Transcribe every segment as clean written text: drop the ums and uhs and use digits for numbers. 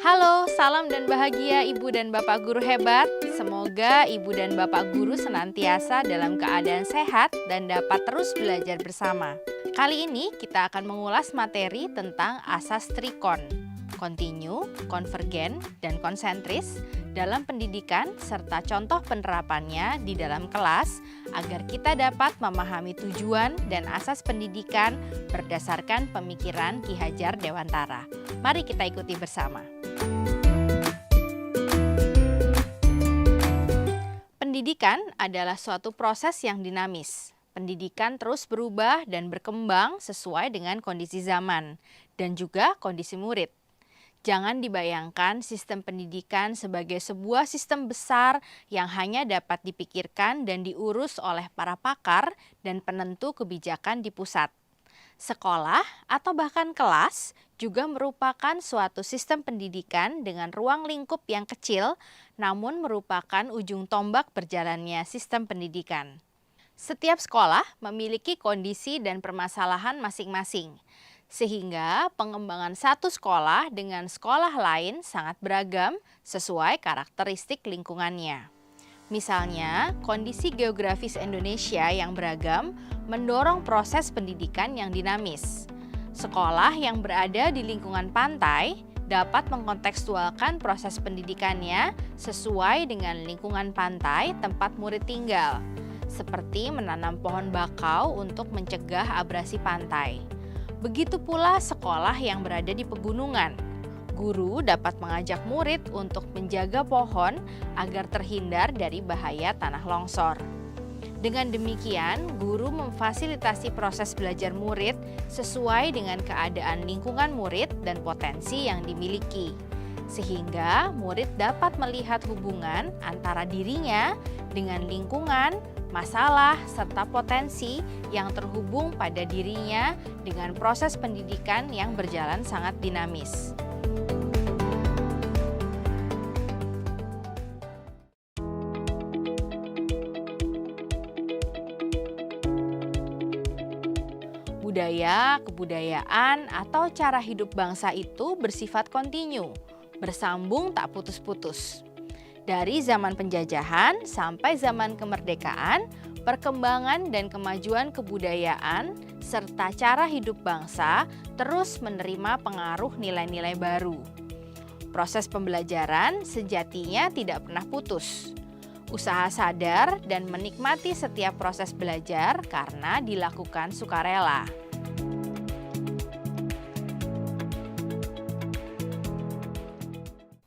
Halo, salam dan bahagia Ibu dan Bapak Guru hebat. Semoga Ibu dan Bapak Guru senantiasa dalam keadaan sehat dan dapat terus belajar bersama. Kali ini kita akan mengulas materi tentang asas trikon, kontinu, konvergen, dan konsentris dalam pendidikan serta contoh penerapannya di dalam kelas agar kita dapat memahami tujuan dan asas pendidikan berdasarkan pemikiran Ki Hajar Dewantara. Mari kita ikuti bersama. Pendidikan adalah suatu proses yang dinamis. Pendidikan terus berubah dan berkembang sesuai dengan kondisi zaman dan juga kondisi murid. Jangan dibayangkan sistem pendidikan sebagai sebuah sistem besar yang hanya dapat dipikirkan dan diurus oleh para pakar dan penentu kebijakan di pusat. Sekolah atau bahkan kelas juga merupakan suatu sistem pendidikan dengan ruang lingkup yang kecil, namun merupakan ujung tombak berjalannya sistem pendidikan. Setiap sekolah memiliki kondisi dan permasalahan masing-masing, sehingga pengembangan satu sekolah dengan sekolah lain sangat beragam sesuai karakteristik lingkungannya. Misalnya, kondisi geografis Indonesia yang beragam mendorong proses pendidikan yang dinamis. Sekolah yang berada di lingkungan pantai dapat mengkontekstualkan proses pendidikannya sesuai dengan lingkungan pantai tempat murid tinggal, seperti menanam pohon bakau untuk mencegah abrasi pantai. Begitu pula sekolah yang berada di pegunungan. Guru dapat mengajak murid untuk menjaga pohon agar terhindar dari bahaya tanah longsor. Dengan demikian, guru memfasilitasi proses belajar murid sesuai dengan keadaan lingkungan murid dan potensi yang dimiliki, sehingga murid dapat melihat hubungan antara dirinya dengan lingkungan, masalah, serta potensi yang terhubung pada dirinya dengan proses pendidikan yang berjalan sangat dinamis. Budaya, kebudayaan, atau cara hidup bangsa itu bersifat kontinu, bersambung tak putus-putus. Dari zaman penjajahan sampai zaman kemerdekaan, perkembangan dan kemajuan kebudayaan serta cara hidup bangsa terus menerima pengaruh nilai-nilai baru. Proses pembelajaran sejatinya tidak pernah putus. Usaha sadar dan menikmati setiap proses belajar karena dilakukan sukarela.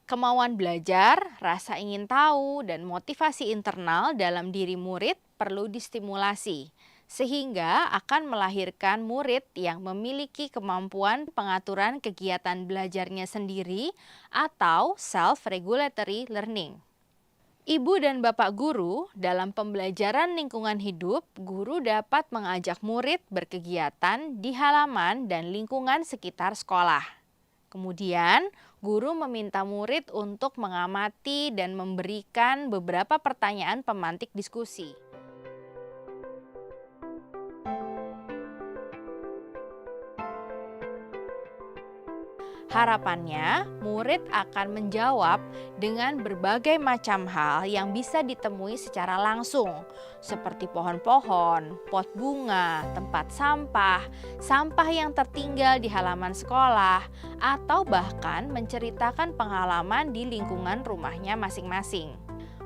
Kemauan belajar, rasa ingin tahu, dan motivasi internal dalam diri murid perlu distimulasi, sehingga akan melahirkan murid yang memiliki kemampuan pengaturan kegiatan belajarnya sendiri atau self-regulatory learning. Ibu dan Bapak guru, dalam pembelajaran lingkungan hidup, guru dapat mengajak murid berkegiatan di halaman dan lingkungan sekitar sekolah. Kemudian, guru meminta murid untuk mengamati dan memberikan beberapa pertanyaan pemantik diskusi. Harapannya, murid akan menjawab dengan berbagai macam hal yang bisa ditemui secara langsung, seperti pohon-pohon, pot bunga, tempat sampah, sampah yang tertinggal di halaman sekolah, atau bahkan menceritakan pengalaman di lingkungan rumahnya masing-masing.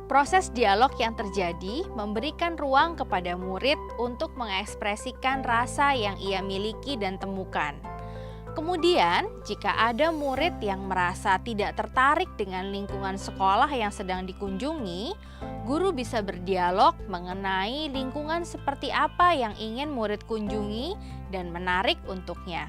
Proses dialog yang terjadi memberikan ruang kepada murid untuk mengekspresikan rasa yang ia miliki dan temukan. Kemudian, jika ada murid yang merasa tidak tertarik dengan lingkungan sekolah yang sedang dikunjungi, guru bisa berdialog mengenai lingkungan seperti apa yang ingin murid kunjungi dan menarik untuknya.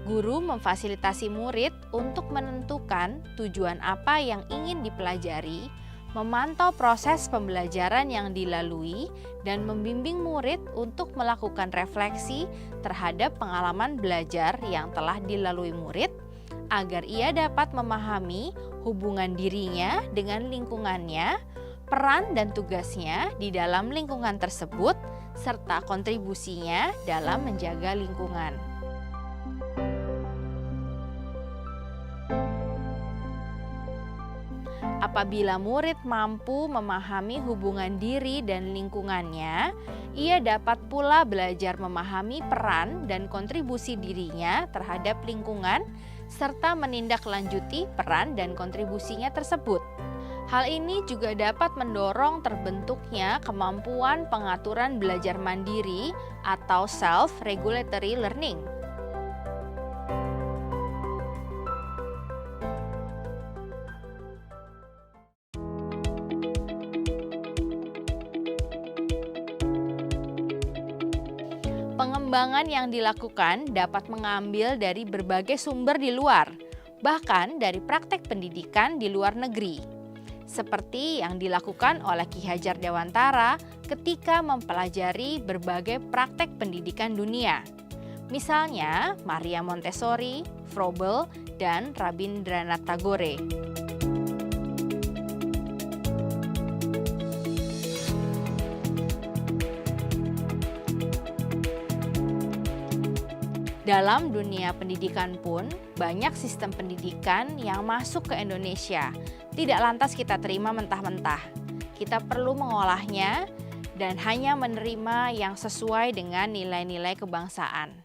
Guru memfasilitasi murid untuk menentukan tujuan apa yang ingin dipelajari, memantau proses pembelajaran yang dilalui, dan membimbing murid untuk melakukan refleksi terhadap pengalaman belajar yang telah dilalui murid, agar ia dapat memahami hubungan dirinya dengan lingkungannya, peran dan tugasnya di dalam lingkungan tersebut, serta kontribusinya dalam menjaga lingkungan. Apabila murid mampu memahami hubungan diri dan lingkungannya, ia dapat pula belajar memahami peran dan kontribusi dirinya terhadap lingkungan, serta menindaklanjuti peran dan kontribusinya tersebut. Hal ini juga dapat mendorong terbentuknya kemampuan pengaturan belajar mandiri atau self-regulatory learning. Pengembangan yang dilakukan dapat mengambil dari berbagai sumber di luar, bahkan dari praktek pendidikan di luar negeri. Seperti yang dilakukan oleh Ki Hajar Dewantara ketika mempelajari berbagai praktek pendidikan dunia. Misalnya Maria Montessori, Froebel, dan Rabindranath Tagore. Dalam dunia pendidikan pun, banyak sistem pendidikan yang masuk ke Indonesia tidak lantas kita terima mentah-mentah. Kita perlu mengolahnya dan hanya menerima yang sesuai dengan nilai-nilai kebangsaan.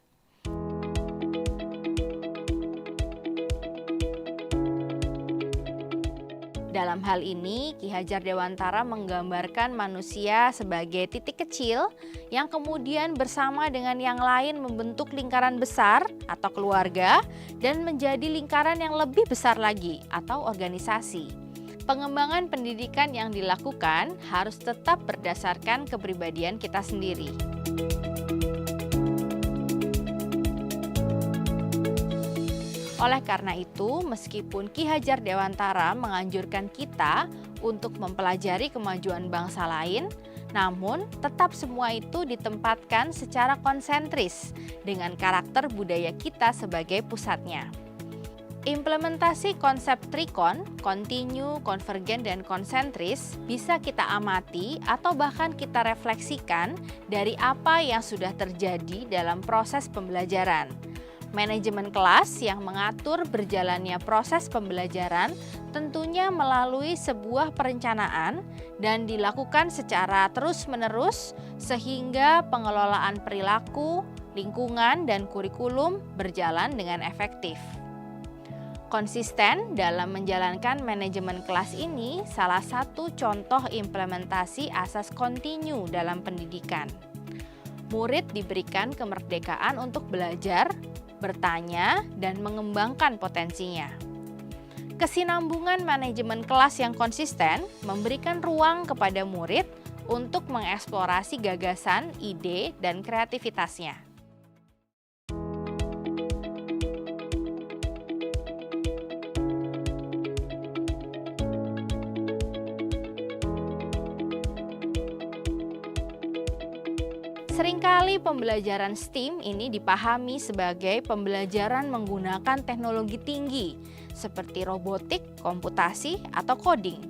Dalam hal ini, Ki Hajar Dewantara menggambarkan manusia sebagai titik kecil yang kemudian bersama dengan yang lain membentuk lingkaran besar atau keluarga dan menjadi lingkaran yang lebih besar lagi atau organisasi. Pengembangan pendidikan yang dilakukan harus tetap berdasarkan kepribadian kita sendiri. Oleh karena itu, meskipun Ki Hajar Dewantara menganjurkan kita untuk mempelajari kemajuan bangsa lain, namun tetap semua itu ditempatkan secara konsentris dengan karakter budaya kita sebagai pusatnya. Implementasi konsep trikon, kontinu, konvergen, dan konsentris bisa kita amati atau bahkan kita refleksikan dari apa yang sudah terjadi dalam proses pembelajaran. Manajemen kelas yang mengatur berjalannya proses pembelajaran tentunya melalui sebuah perencanaan dan dilakukan secara terus-menerus sehingga pengelolaan perilaku, lingkungan, dan kurikulum berjalan dengan efektif. Konsisten dalam menjalankan manajemen kelas ini salah satu contoh implementasi asas kontinu dalam pendidikan. Murid diberikan kemerdekaan untuk belajar, bertanya, dan mengembangkan potensinya. Kesinambungan manajemen kelas yang konsisten memberikan ruang kepada murid untuk mengeksplorasi gagasan, ide, dan kreativitasnya. Seringkali pembelajaran STEAM ini dipahami sebagai pembelajaran menggunakan teknologi tinggi seperti robotik, komputasi, atau coding.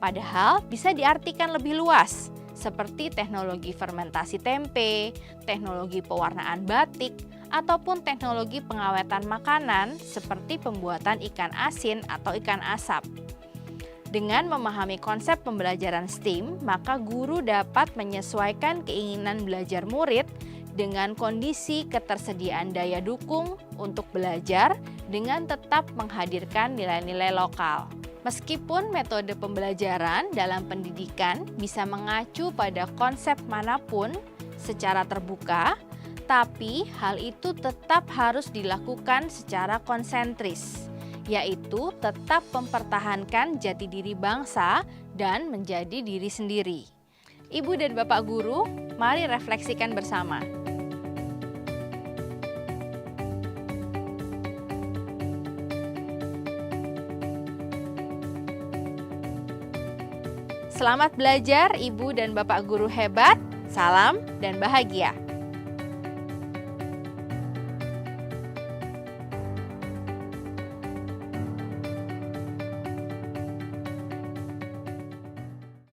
Padahal bisa diartikan lebih luas seperti teknologi fermentasi tempe, teknologi pewarnaan batik, ataupun teknologi pengawetan makanan seperti pembuatan ikan asin atau ikan asap. Dengan memahami konsep pembelajaran STEAM, maka guru dapat menyesuaikan keinginan belajar murid dengan kondisi ketersediaan daya dukung untuk belajar dengan tetap menghadirkan nilai-nilai lokal. Meskipun metode pembelajaran dalam pendidikan bisa mengacu pada konsep manapun secara terbuka, tapi hal itu tetap harus dilakukan secara konsentris, yaitu tetap mempertahankan jati diri bangsa dan menjadi diri sendiri. Ibu dan Bapak guru, mari refleksikan bersama. Selamat belajar Ibu dan Bapak guru hebat, salam dan bahagia.